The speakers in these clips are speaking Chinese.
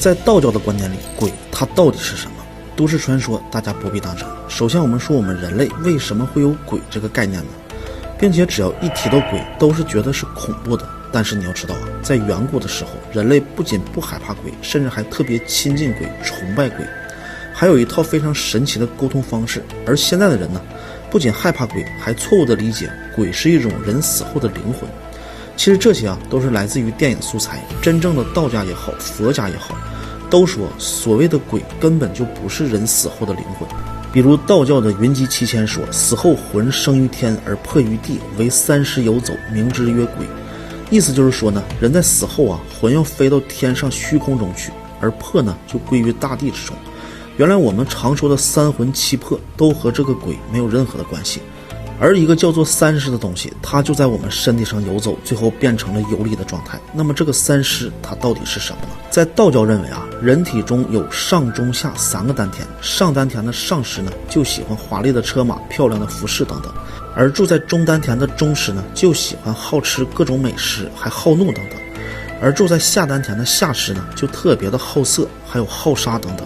在道教的观念里，鬼它到底是什么？都市传说大家不必当真。首先我们说我们人类为什么会有鬼这个概念呢？并且只要一提到鬼都是觉得是恐怖的。但是你要知道啊，在远古的时候，人类不仅不害怕鬼，甚至还特别亲近鬼，崇拜鬼，还有一套非常神奇的沟通方式。而现在的人呢，不仅害怕鬼，还错误的理解鬼是一种人死后的灵魂。其实这些啊都是来自于电影素材，真正的道家也好，佛家也好，都说所谓的鬼根本就不是人死后的灵魂。比如道教的云集七千说，死后魂生于天而魄于地，为三尸游走，名之曰鬼。意思就是说呢，人在死后啊，魂要飞到天上虚空中去，而魄呢就归于大地之中。原来我们常说的三魂七魄都和这个鬼没有任何的关系。而一个叫做三尸的东西，它就在我们身体上游走，最后变成了游离的状态。那么这个三尸它到底是什么呢？在道教认为啊，人体中有上中下三个丹田，上丹田的上尸呢就喜欢华丽的车马、漂亮的服饰等等，而住在中丹田的中尸呢就喜欢好吃各种美食，还好怒等等，而住在下丹田的下尸呢就特别的好色，还有好杀等等。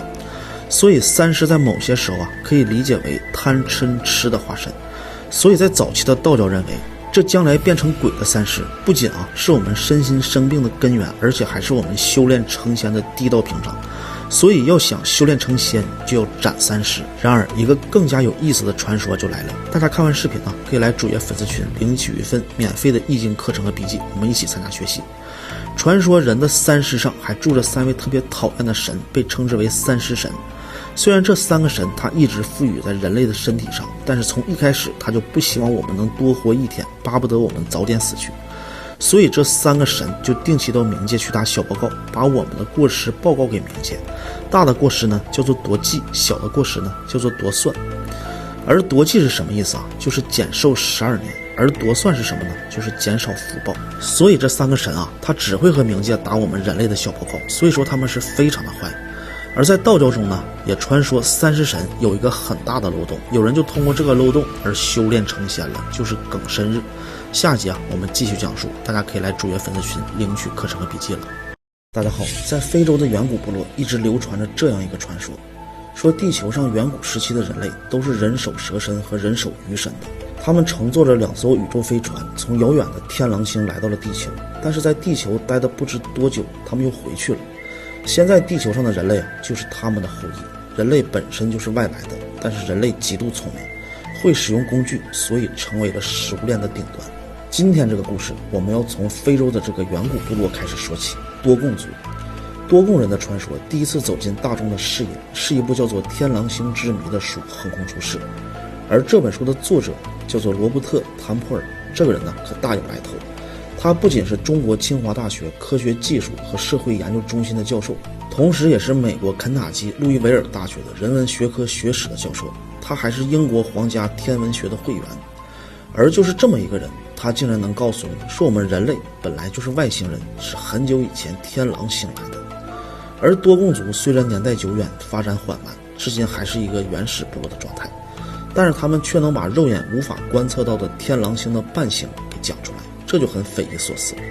所以三尸在某些时候啊可以理解为贪嗔痴的化身。所以在早期的道教认为，这将来变成鬼的三尸不仅啊是我们身心生病的根源，而且还是我们修炼成仙的第一道屏障。所以要想修炼成仙，就要斩三尸。然而一个更加有意思的传说就来了，大家看完视频呢，可以来主页粉丝群领取一份免费的易经课程和笔记，我们一起参加学习。传说人的三尸上还住着三位特别讨厌的神，被称之为三尸神。虽然这三个神他一直赋予在人类的身体上，但是从一开始他就不希望我们能多活一天，巴不得我们早点死去。所以这三个神就定期到冥界去打小报告，把我们的过失报告给冥界。大的过失呢叫做夺忌，小的过失呢叫做夺算。而夺忌是什么意思啊？就是减寿12年。而夺算是什么呢？就是减少福报。所以这三个神啊，他只会和冥界打我们人类的小报告，所以说他们是非常的坏。而在道教中呢，也传说三尸神有一个很大的漏洞，有人就通过这个漏洞而修炼成仙了，就是庚申日。下集啊，我们继续讲述，大家可以来主页粉丝群领取课程和笔记了。大家好，在非洲的远古部落一直流传着这样一个传说，说地球上远古时期的人类都是人首蛇身和人首鱼身的，他们乘坐着2艘宇宙飞船，从遥远的天狼星来到了地球，但是在地球待的不知多久，他们又回去了。现在地球上的人类啊，就是他们的后裔。人类本身就是外来的，但是人类极度聪明，会使用工具，所以成为了食物链的顶端。今天这个故事，我们要从非洲的这个远古部落开始说起。多贡族，多贡人的传说第一次走进大众的视野，是一部叫做《天狼星之谜》的书横空出世。而这本书的作者叫做罗伯特·坦普尔，这个人呢可大有来头。他不仅是中国清华大学科学技术和社会研究中心的教授，同时也是美国肯塔基路易维尔大学的人文学科学史的教授，他还是英国皇家天文学的会员。而就是这么一个人，他竟然能告诉你说我们人类本来就是外星人，是很久以前天狼星来的。而多贡族虽然年代久远，发展缓慢，至今还是一个原始部落的状态，但是他们却能把肉眼无法观测到的天狼星的半星给讲出来，这就很匪夷所思了。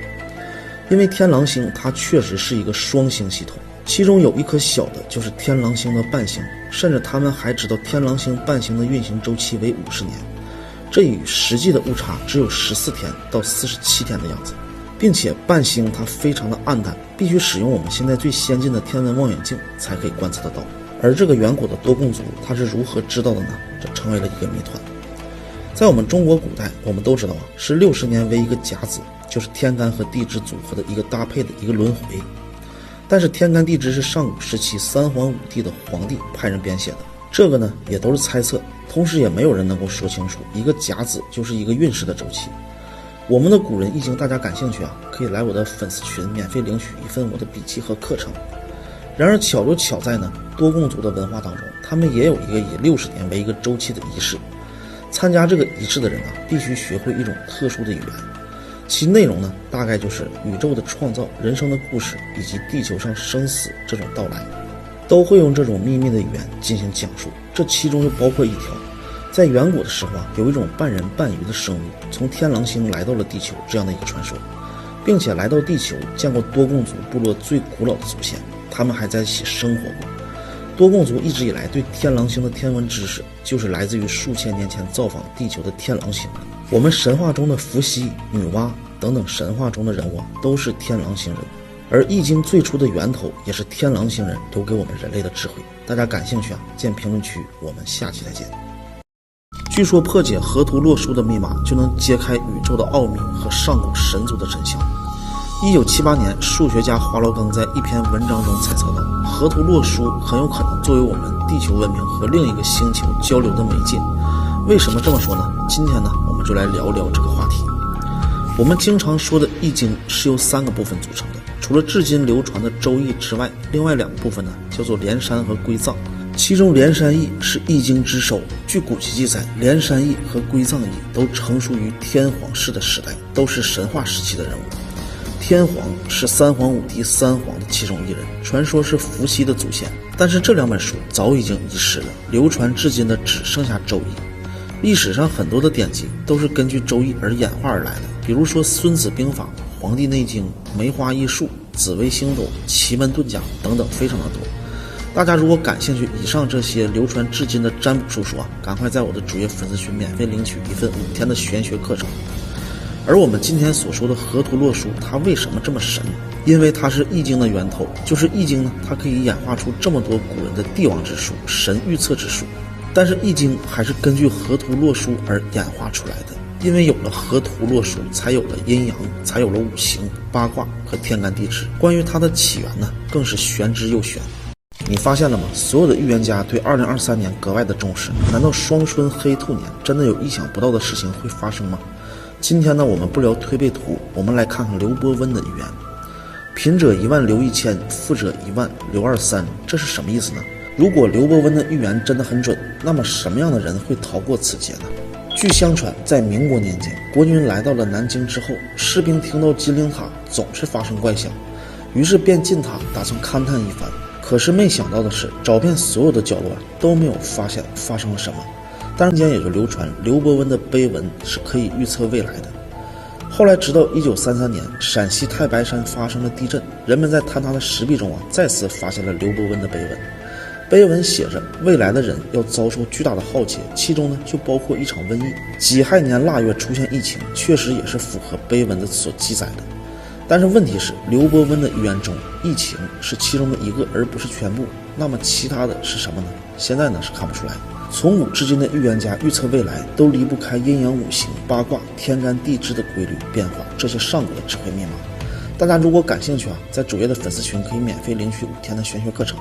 因为天狼星它确实是一个双星系统，其中有一颗小的就是天狼星的半星，甚至他们还知道天狼星半星的运行周期为50年，这与实际的误差只有14天到47天的样子，并且半星它非常的暗淡，必须使用我们现在最先进的天文望远镜才可以观测得到。而这个远古的多贡族它是如何知道的呢？这成为了一个谜团。在我们中国古代，我们都知道啊，是60年为一个甲子，就是天干和地支组合的一个搭配的一个轮回。但是天干地支是上古时期3皇5帝的皇帝派人编写的，这个呢也都是猜测，同时也没有人能够说清楚一个甲子就是一个运势的周期。我们的古人易经大家感兴趣啊，可以来我的粉丝群免费领取一份我的笔记和课程。然而巧就巧在呢，多贡族的文化当中，他们也有一个以60年为一个周期的仪式。参加这个仪式的人啊，必须学会一种特殊的语言，其内容呢，大概就是宇宙的创造、人生的故事以及地球上生死这种到来，都会用这种秘密的语言进行讲述。这其中就包括一条，在远古的时候啊，有一种半人半鱼的生物从天狼星来到了地球这样的一个传说，并且来到地球见过多贡族部落最古老的祖先，他们还在一起生活过。多贡族一直以来对天狼星的天文知识，就是来自于数千年前造访地球的天狼星人。我们神话中的伏羲、女娲等等神话中的人物都是天狼星人，而易经最初的源头也是天狼星人留给我们人类的智慧。大家感兴趣见评论区，我们下期再见。据说破解河图洛书的密码，就能揭开宇宙的奥秘和上古神族的真相。1978年，数学家华罗庚在一篇文章中猜测到，河图洛书很有可能作为我们地球文明和另一个星球交流的媒介。为什么这么说呢？今天呢，我们就来聊聊这个话题。我们经常说的易经是由3个部分组成的，除了至今流传的周易之外，另外2个部分呢叫做连山和归藏。其中连山易是易经之首，据古籍记载，连山易和归藏易都成熟于天皇氏的时代，都是神话时期的人物。天皇是三皇五帝3皇的其中一人，传说是伏羲的祖先，但是这2本书早已经遗失了，流传至今的只剩下周易。历史上很多的典籍都是根据周易而演化而来的，比如说孙子兵法、黄帝内经、梅花易数、紫微星斗、奇门遁甲等等，非常的多。大家如果感兴趣以上这些流传至今的占卜术数赶快在我的主页粉丝群免费领取一份5天的玄学课程。而我们今天所说的河图洛书，它为什么这么神？因为它是易经的源头，就是易经呢，它可以演化出这么多古人的帝王之术、神预测之术。但是易经还是根据河图洛书而演化出来的，因为有了河图洛书，才有了阴阳，才有了五行、八卦和天干地支。关于它的起源呢，更是玄之又玄。你发现了吗？所有的预言家对2023年格外的重视，难道双春黑兔年真的有意想不到的事情会发生吗？今天呢，我们不聊推背图，我们来看看刘伯温的预言。贫者1万留1000，富者1万留23，这是什么意思呢？如果刘伯温的预言真的很准，那么什么样的人会逃过此劫呢？据相传，在民国年间，国军来到了南京之后，士兵听到金陵塔总是发生怪响，于是便进塔打算勘探一番。可是没想到的是，找遍所有的角落都没有发现发生了什么。但间也就流传刘伯温的碑文是可以预测未来的。后来直到1933年，陕西太白山发生了地震，人们在坍塌的石壁中再次发现了刘伯温的碑文。碑文写着未来的人要遭受巨大的浩劫，其中呢就包括一场瘟疫。己亥年腊月出现疫情，确实也是符合碑文的所记载的。但是问题是，刘伯温的预言中，疫情是其中的一个，而不是全部。那么其他的是什么呢？现在呢是看不出来。从古至今的预言家预测未来，都离不开阴阳五行、八卦、天干地支的规律变化，这些上古的智慧密码。大家如果感兴趣在主页的粉丝群可以免费领取5天的玄学课程。